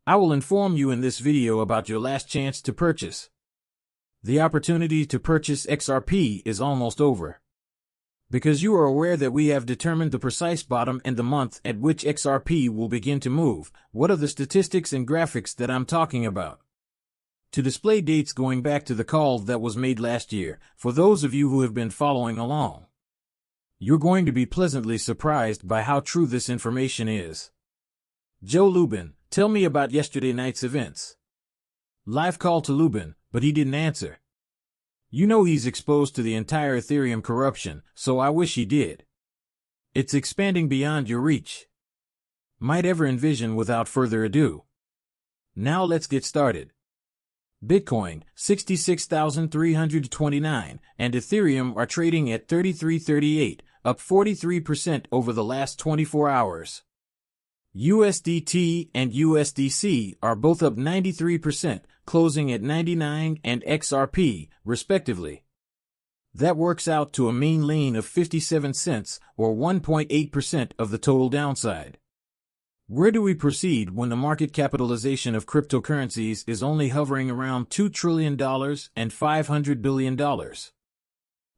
I will inform you in this video about your last chance to purchase. The opportunity to purchase XRP is almost over. Because you are aware that we have determined the precise bottom and the month at which XRP will begin to move, what are the statistics and graphics that I'm talking about? To display dates going back to the call that was made last year, for those of you who have been following along. You're going to be pleasantly surprised by how true this information is. Joe Lubin, tell me about yesterday night's events. Live call to Lubin, but he didn't answer. You know he's exposed to the entire Ethereum corruption, so I wish he did. It's expanding beyond your reach. Might ever envision without further ado. Now let's get started. Bitcoin, 66,329, and Ethereum are trading at 3338, up 43% over the last 24 hours. USDT and USDC are both up 93%, closing at 99 and XRP, respectively. That works out to a mean lean of 57 cents, or 1.8% of the total downside. Where do we proceed when the market capitalization of cryptocurrencies is only hovering around $2 trillion and $500 billion?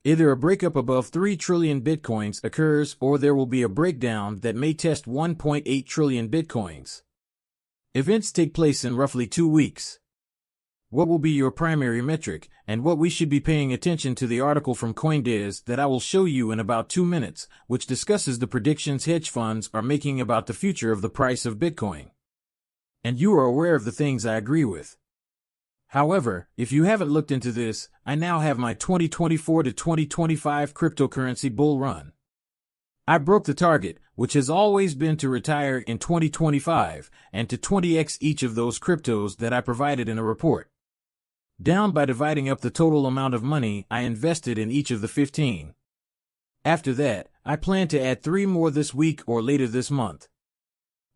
Either a breakup above 3 trillion bitcoins occurs or there will be a breakdown that may test 1.8 trillion bitcoins. Events take place in roughly 2 weeks. What will be your primary metric, and what we should be paying attention to? The article from CoinDesk that I will show you in about 2 minutes, which discusses the predictions hedge funds are making about the future of the price of Bitcoin. And you are aware of the things I agree with. However, if you haven't looked into this, I now have my 2024 to 2025 cryptocurrency bull run. I broke the target, which has always been to retire in 2025, and to 20x each of those cryptos that I provided in a report. Down by dividing up the total amount of money I invested in each of the 15. After that, I plan to add 3 more this week or later this month.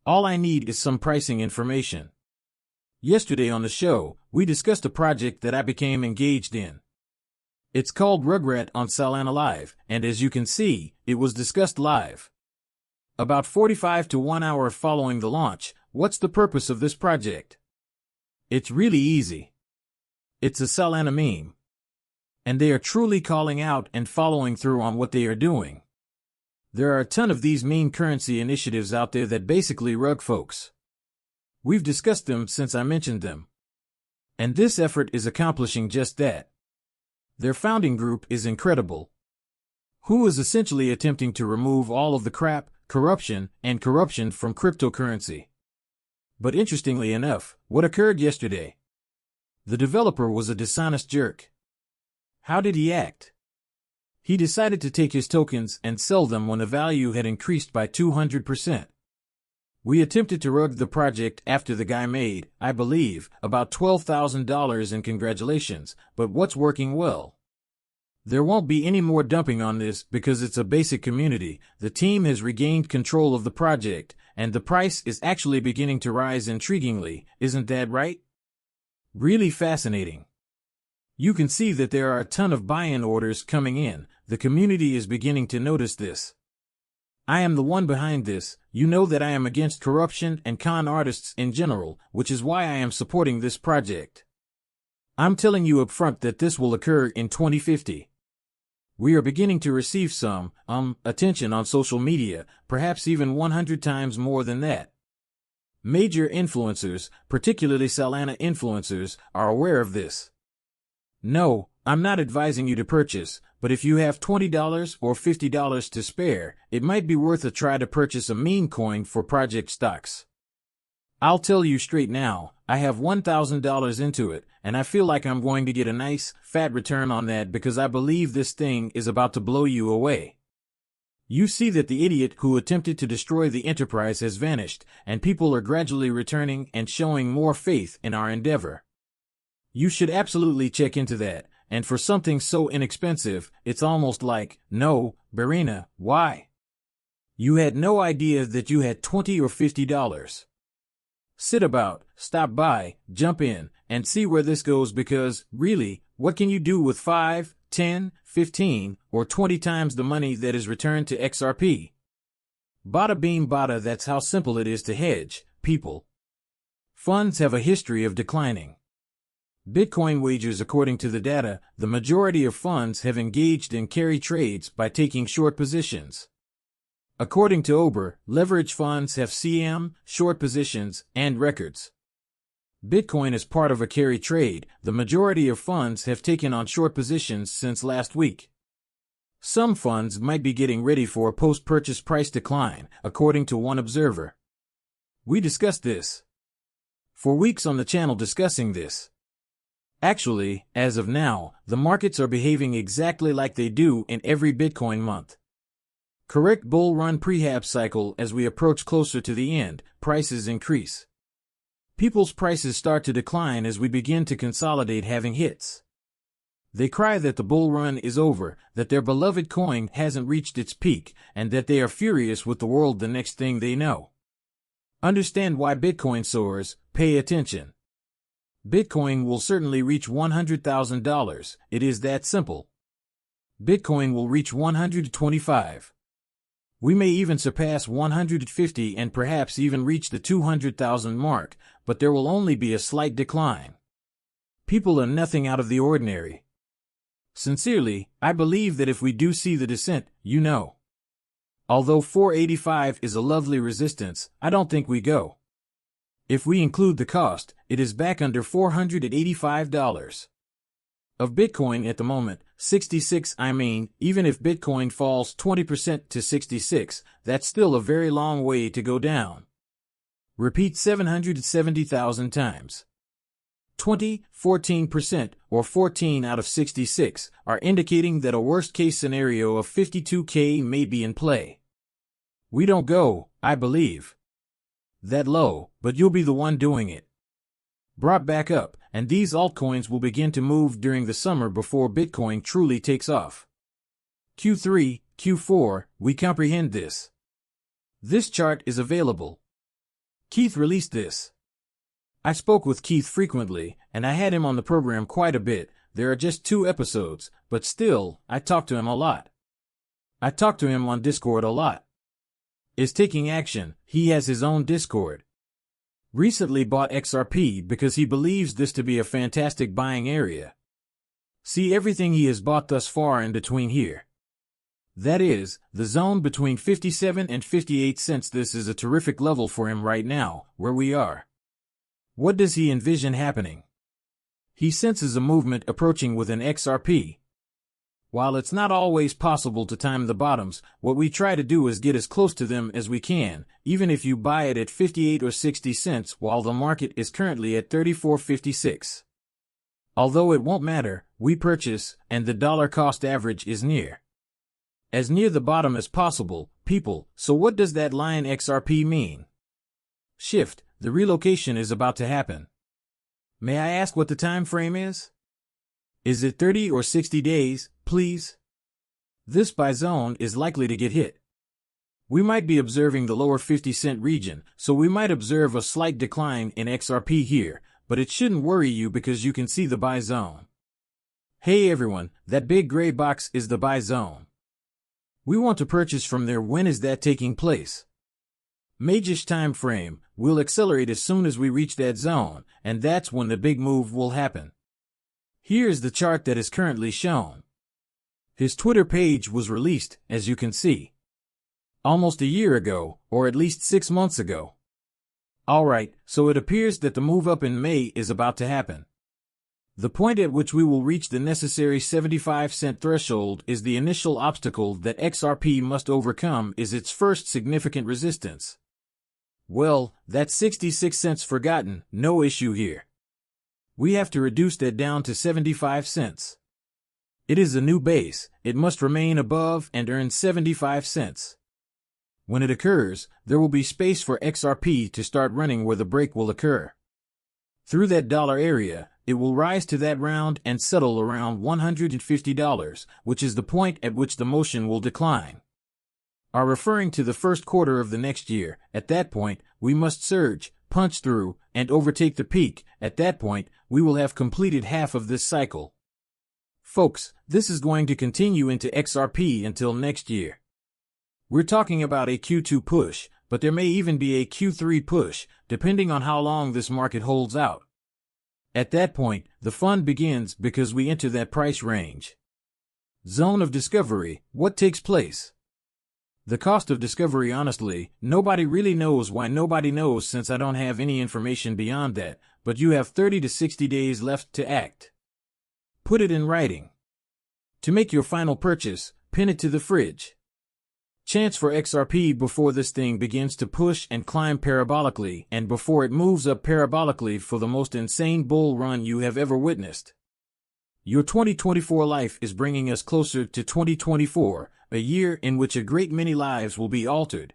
All I need is some pricing information. Yesterday on the show, we discussed a project that I became engaged in. It's called Rugrat on Solana Live, and as you can see, it was discussed live. About 45 to 1 hour following the launch, what's the purpose of this project? It's really easy. It's a Solana meme. And they are truly calling out and following through on what they are doing. There are a ton of these meme currency initiatives out there that basically rug folks. We've discussed them since I mentioned them. And this effort is accomplishing just that. Their founding group is incredible. Who is essentially attempting to remove all of the crap, corruption from cryptocurrency. But interestingly enough, what occurred yesterday? The developer was a dishonest jerk. How did he act? He decided to take his tokens and sell them when the value had increased by 200%. We attempted to rug the project after the guy made, I believe, about $12,000 in congratulations, but what's working well? There won't be any more dumping on this because it's a basic community. The team has regained control of the project, and the price is actually beginning to rise intriguingly, isn't that right? Really fascinating. You can see that there are a ton of buy-in orders coming in. The community is beginning to notice this. I am the one behind this. You know that I am against corruption and con artists in general, which is why I am supporting this project. I'm telling you up front that this will occur in 2050. We are beginning to receive some, attention on social media, perhaps even 100 times more than that. Major influencers, particularly Solana influencers, are aware of this. No, I'm not advising you to purchase, but if you have $20 or $50 to spare, it might be worth a try to purchase a meme coin for project stocks. I'll tell you straight now, I have $1,000 into it, and I feel like I'm going to get a nice, fat return on that because I believe this thing is about to blow you away. You see that the idiot who attempted to destroy the enterprise has vanished, and people are gradually returning and showing more faith in our endeavor. You should absolutely check into that, and for something so inexpensive, it's almost like, no, Barina, why? You had no idea that you had $20 or $50. Sit about, stop by, jump in, and see where this goes because, really, what can you do with 5, 10, 15, or 20 times the money that is returned to XRP? Bada beam bada, that's how simple it is to hedge, people. Funds have a history of declining. Bitcoin wagers. According to the data, the majority of funds have engaged in carry trades by taking short positions. According to Ober, leverage funds have CM, short positions, and records. Bitcoin is part of a carry trade. The majority of funds have taken on short positions since last week. Some funds might be getting ready for a post-purchase price decline, according to one observer. We discussed this for weeks on the channel discussing this. Actually, as of now, the markets are behaving exactly like they do in every Bitcoin month. Correct bull run prehab cycle. As we approach closer to the end, prices increase. People's prices start to decline as we begin to consolidate having hits. They cry that the bull run is over, that their beloved coin hasn't reached its peak, and that they are furious with the world the next thing they know. Understand why Bitcoin soars. Pay attention. Bitcoin will certainly reach $100,000. It is that simple. Bitcoin will reach 125. We may even surpass 150 and perhaps even reach the 200,000 mark, but there will only be a slight decline. People are nothing out of the ordinary. Sincerely, I believe that if we do see the descent, although 485 is a lovely resistance, I don't think we go. If we include the cost, it is back under $485. Of Bitcoin at the moment, 66. Even if Bitcoin falls 20% to 66, that's still a very long way to go down. Repeat 770,000 times. 14%, or 14 out of 66, are indicating that a worst-case scenario of 52K may be in play. We don't go, I believe, that low, but you'll be the one doing it. Brought back up, and these altcoins will begin to move during the summer before Bitcoin truly takes off. Q3, Q4, we comprehend this. This chart is available. Keith released this. I spoke with Keith frequently, and I had him on the program quite a bit. There are just 2 episodes, but still, I talk to him a lot. I talk to him on Discord a lot. Is taking action. He has his own Discord. Recently bought XRP because he believes this to be a fantastic buying area. See everything he has bought thus far in between here. That is, the zone between 57 and 58 cents. This is a terrific level for him right now, where we are. What does he envision happening? He senses a movement approaching with an XRP. While it's not always possible to time the bottoms, what we try to do is get as close to them as we can, even if you buy it at 58 or 60 cents while the market is currently at 34.56. Although it won't matter, we purchase, and the dollar cost average is as near the bottom as possible, people. So what does that line XRP mean? Shift. The relocation is about to happen. May I ask what the time frame is? Is it 30 or 60 days, please? This buy zone is likely to get hit. We might be observing the lower 50-cent region, so we might observe a slight decline in XRP here, but it shouldn't worry you because you can see the buy zone. Hey everyone, that big gray box is the buy zone. We want to purchase from there. When is that taking place? Majorish time frame. We'll accelerate as soon as we reach that zone, and that's when the big move will happen. Here's the chart that is currently shown. His Twitter page was released, as you can see, almost a year ago, or at least 6 months ago. Alright, so it appears that the move up in May is about to happen. The point at which we will reach the necessary 75-cent threshold is the initial obstacle that XRP must overcome. Is its first significant resistance. Well, that's 66 cents forgotten, no issue here. We have to reduce that down to 75 cents. It is a new base, it must remain above and earn 75 cents. When it occurs, there will be space for XRP to start running where the break will occur. Through that dollar area, it will rise to that round and settle around $150, which is the point at which the motion will decline. Are referring to the first quarter of the next year. At that point, we must surge, punch through, and overtake the peak. At that point, we will have completed half of this cycle. Folks, this is going to continue into XRP until next year. We're talking about a Q2 push, but there may even be a Q3 push, depending on how long this market holds out. At that point, the fun begins because we enter that price range. Zone of discovery. What takes place? The cost of discovery, honestly, nobody really knows why nobody knows, since I don't have any information beyond that, but you have 30 to 60 days left to act. Put it in writing. To make your final purchase, pin it to the fridge. Chance for XRP before this thing begins to push and climb parabolically, and before it moves up parabolically for the most insane bull run you have ever witnessed. Your 2024 life is bringing us closer to 2024, a year in which a great many lives will be altered,